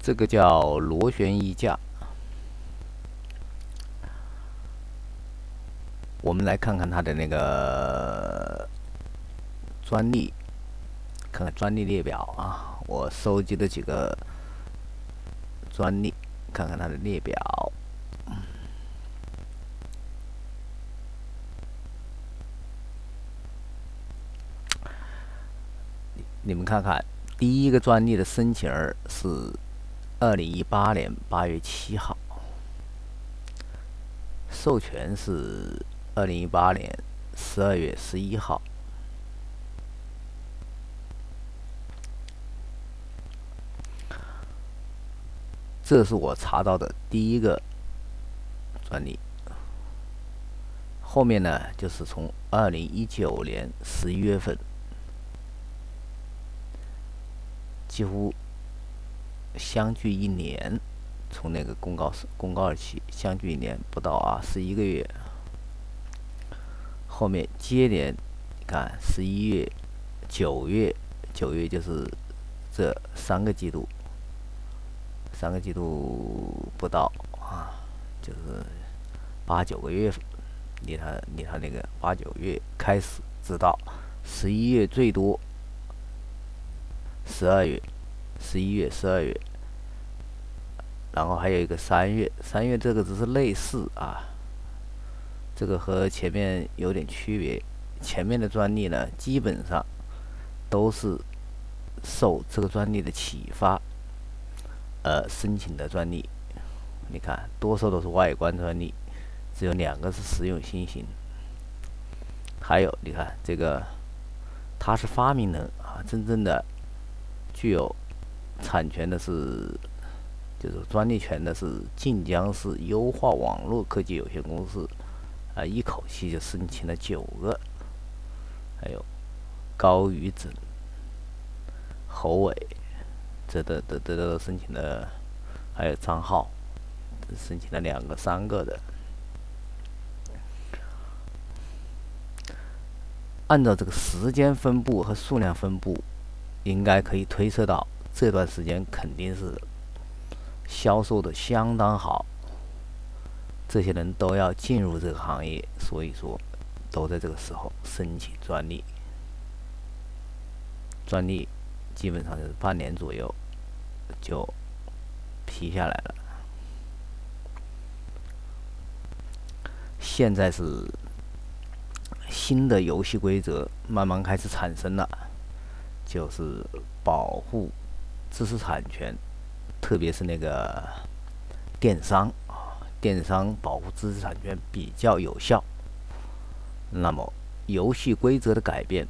这个叫螺旋衣架。我们来看看它的那个专利，看看专利列表啊。我收集了几个专利，看看它的列表。你们看看，第一个专利的申请人是2018年8月7号，授权是2018年12月11号。这是我查到的第一个专利。后面呢，就是从2019年11月份，几乎相距1年，从那个公告日起相距1年不到啊，11个月。后面接连，你看11月、9月就是这3个季度不到啊，就是8、9个月份，离他那个8、9月开始，直到11月最多12月，11月、12月，然后还有一个3月，这个只是类似啊，这个和前面有点区别。前面的专利呢，基本上都是受这个专利的启发申请的专利。你看，多数都是外观专利，只有2个是实用新型。还有，你看这个，他是发明人啊，真正的具有产权的是，就是专利权的是晋江市优化网络科技有限公司啊，一口气就申请了9个。还有高宇整、侯伟，这都申请了，还有张浩，申请了2个、3个的。按照这个时间分布和数量分布，应该可以推测到这段时间肯定是销售的相当好，这些人都要进入这个行业，所以说都在这个时候申请专利。专利基本上就是半年左右就批下来了。现在是新的游戏规则慢慢开始产生了，就是保护知识产权，特别是那个电商保护知识产权比较有效。那么游戏规则的改变，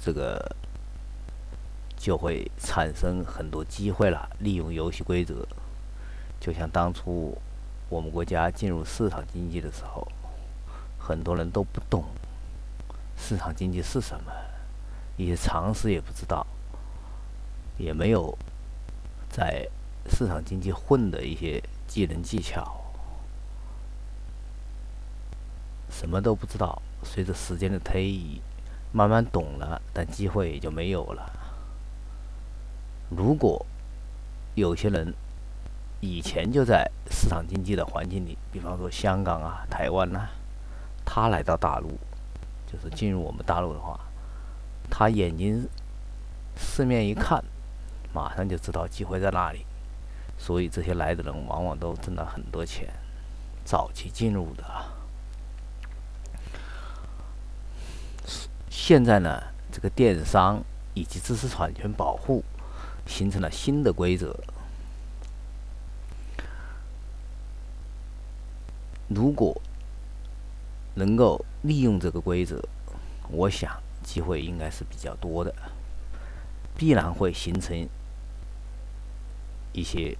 这个就会产生很多机会了。利用游戏规则，就像当初我们国家进入市场经济的时候，很多人都不懂市场经济是什么，一些常识也不知道，也没有在市场经济混的一些技能技巧，什么都不知道。随着时间的推移，慢慢懂了，但机会也就没有了。如果有些人以前就在市场经济的环境里，比方说香港啊、台湾啊，他来到大陆，就是进入我们大陆的话，他眼睛四面一看，马上就知道机会在哪里。所以这些来的人往往都挣了很多钱，早期进入的。现在呢，这个电商以及知识产权保护形成了新的规则。如果能够利用这个规则，我想机会应该是比较多的，必然会形成一些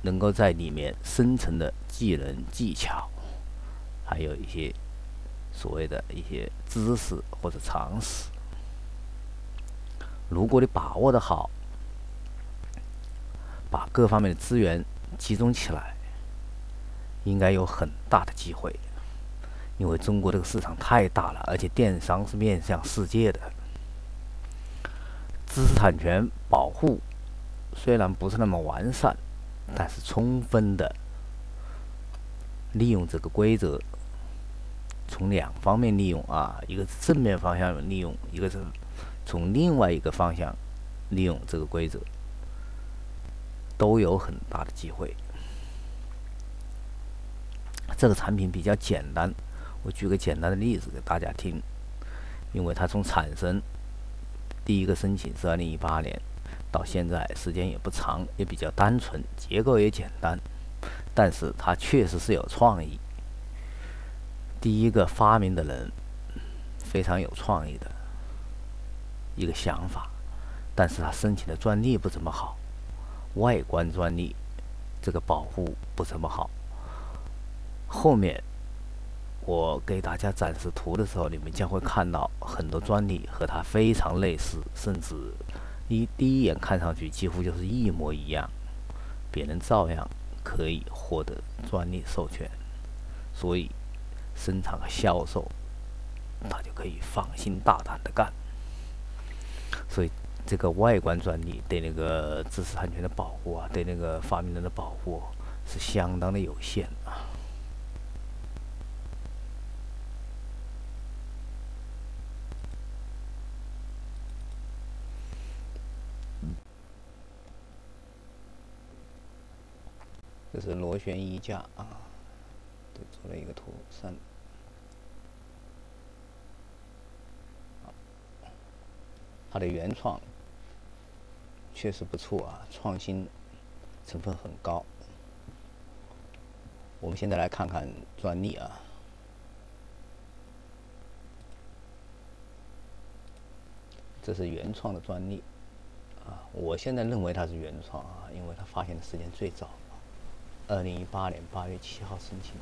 能够在里面生成的技能技巧，还有一些所谓的一些知识或者常识。如果你把握得好，把各方面的资源集中起来，应该有很大的机会。因为中国这个市场太大了，而且电商是面向世界的，知识产权保护虽然不是那么完善，但是充分的利用这个规则，从两方面利用啊，一个是正面方向利用，一个是从另外一个方向利用这个规则，都有很大的机会。这个产品比较简单，我举个简单的例子给大家听。因为它从产生第一个申请是2018年，到现在时间也不长，也比较单纯，结构也简单，但是它确实是有创意。第一个发明的人非常有创意的一个想法，但是他申请的专利不怎么好，外观专利这个保护不怎么好。后面我给大家展示图的时候，你们将会看到很多专利和它非常类似，甚至第一眼看上去几乎就是一模一样，别人照样可以获得专利授权，所以生产和销售他就可以放心大胆的干。所以这个外观专利对那个知识产权的保护啊，对那个发明人的保护是相当的有限啊。这是螺旋衣架啊，对，做了一个图3。它的原创确实不错啊，创新成分很高。我们现在来看看专利啊，这是原创的专利啊，我现在认为它是原创啊，因为它发现的时间最早，2018年8月7号申请的。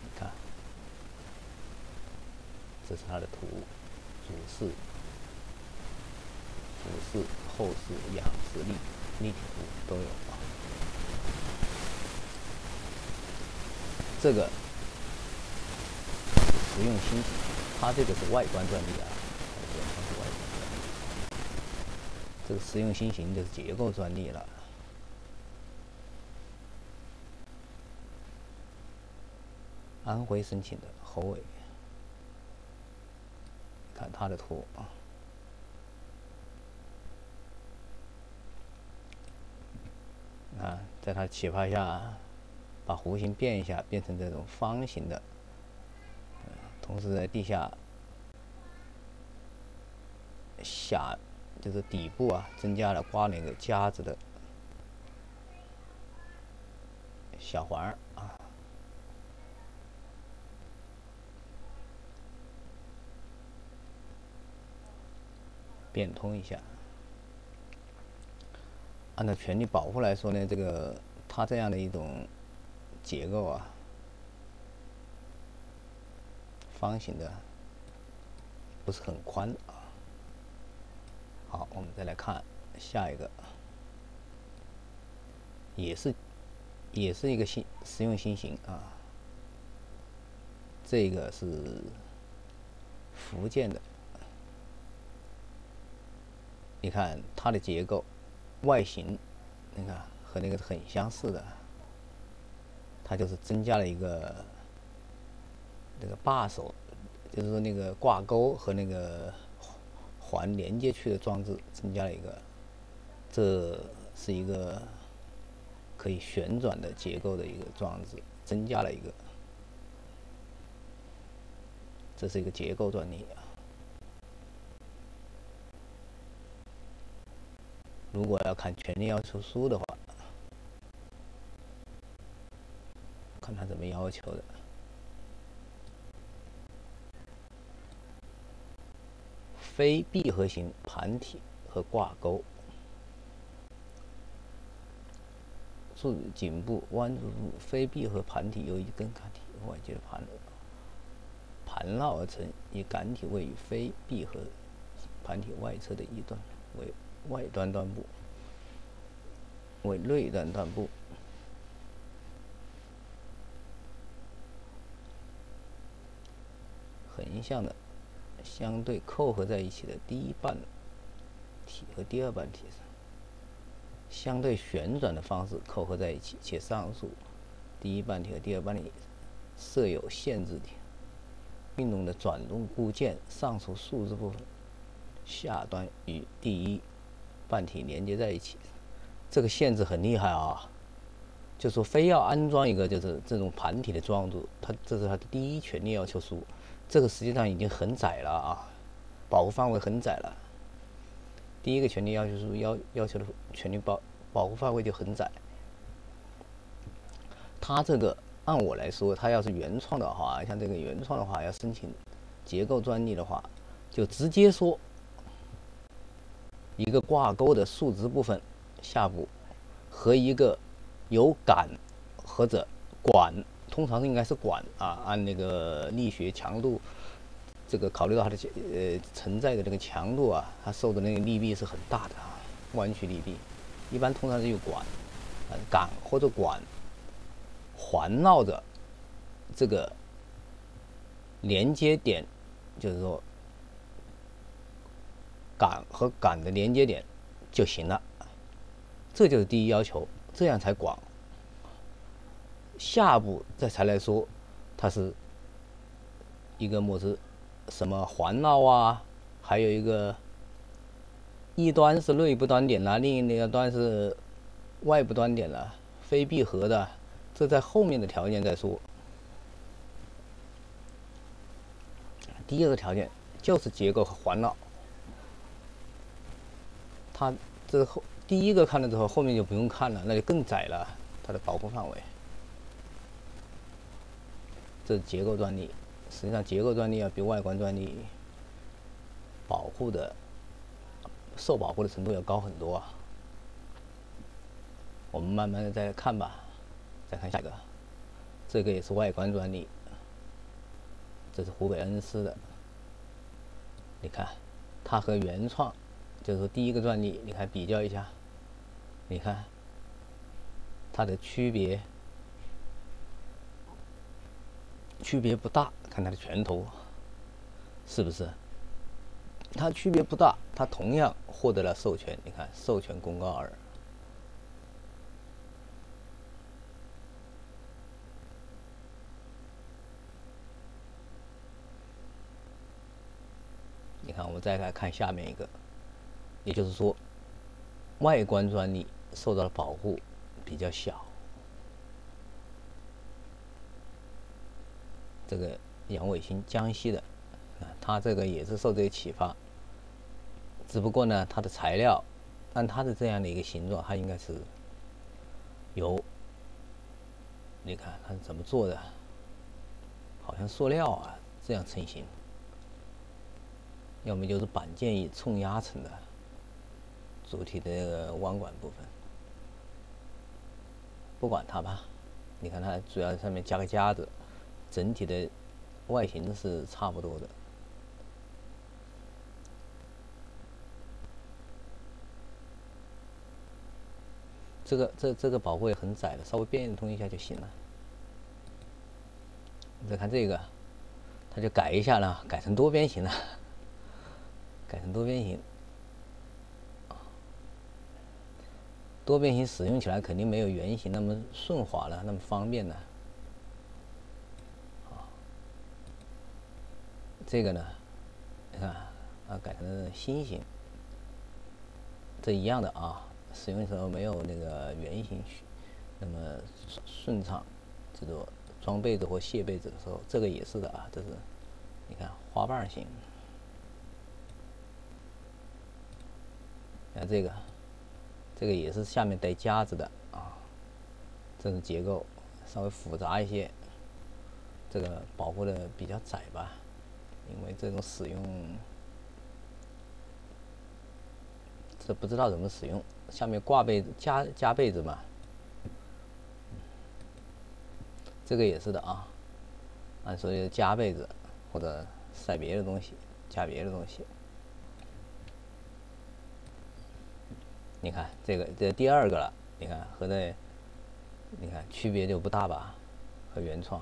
你看，这是它的图，主视、后视、仰视、立体图都有啊。这个实用新型，它这个是外观专利啊，原创是外观专利。这个实用新型就是结构专利了。安徽申请的侯伟，看他的图啊。啊，在它启发下，把弧形变一下，变成这种方形的，同时在地下就是底部啊，增加了挂那个夹子的小环儿啊，变通一下。按照权利保护来说呢，这个它这样的一种结构啊，方形的不是很宽啊。好，我们再来看下一个，也是一个实用新型啊。这个是福建的，你看它的结构、外形，你看和那个很相似的，它就是增加了一个那个把手，就是说那个挂钩和那个环连接去的装置增加了一个，这是一个可以旋转的结构的一个装置，增加了一个，这是一个结构专利啊。如果要看权利要求书的话，看它怎么要求的。非闭合型盘体和挂钩，注颈部弯入部非闭合盘体由一根杆体外接的盘绕而成，以杆体位于非闭合盘体外侧的一端为外端端部，为内端端部。横向的相对扣合在一起的第一半体和第二半体上，相对旋转的方式扣合在一起，且上述第一半体和第二半体设有限制点。运动的转动固件上述数字部分下端与第一半体连接在一起，这个限制很厉害啊！就说非要安装一个就是这种盘体的装置，这是它的第一权利要求书。这个实际上已经很窄了啊，保护范围很窄了。第一个权利要求书要求的权利保护范围就很窄。它这个按我来说，它要是原创的话，像这个原创的话，要申请结构专利的话，就直接说一个挂钩的树枝部分下部和一个有杆或者管，通常应该是管啊，按那个力学强度，这个考虑到它的承载的这个强度啊，它受的那个力臂是很大的啊，弯曲力臂，一般通常是有管、杆或者管环绕着这个连接点，就是说杆和杆的连接点就行了，这就是第一要求，这样才广。下部再才来说，它是一个么子什么环绕啊，还有一个一端是内部端点啦，另一个端是外部端点啦，非闭合的，这在后面的条件再说。第二个条件就是结构和环绕，它这第一个看了之后，后面就不用看了，那就更窄了，它的保护范围。这是结构专利，实际上结构专利要比外观专利受保护的程度要高很多啊。我们慢慢的再看吧，再看下一个，这个也是外观专利，这是湖北恩施的。你看，它和原创，就是说第一个专利，你看比较一下，你看它的区别不大，看它的拳头，是不是？它区别不大，它同样获得了授权。你看，授权公告2。你看，我们再来看下面一个，也就是说，外观专利受到的保护比较小。这个杨伟新，江西的，他这个也是受这个启发，只不过呢，它的材料按它的这样的一个形状，它应该是由，你看它是怎么做的，好像塑料啊这样成型，要么就是板件以冲压成的主体的这个弯管部分，不管它吧，你看它主要上面加个夹子。整体的外形是差不多的。这个保护也很窄的，稍微变通一下就行了。你再看这个，它就改一下了，改成多边形了，改成多边形。多边形使用起来肯定没有圆形那么顺滑了，那么方便了。这个呢，你看改成心形，这一样的啊。使用的时候没有那个圆形那么顺畅，这个装被子或卸被子的时候，这个也是的啊。这是你看花瓣形，看这个也是下面带夹子的啊。这种结构稍微复杂一些，这个保护的比较窄吧。因为这种使用，这不知道怎么使用。下面挂被子加被子嘛，这个也是的啊。按说要加被子或者晒别的东西，加别的东西。你看这第二个了，你看和你看区别就不大吧，和原创。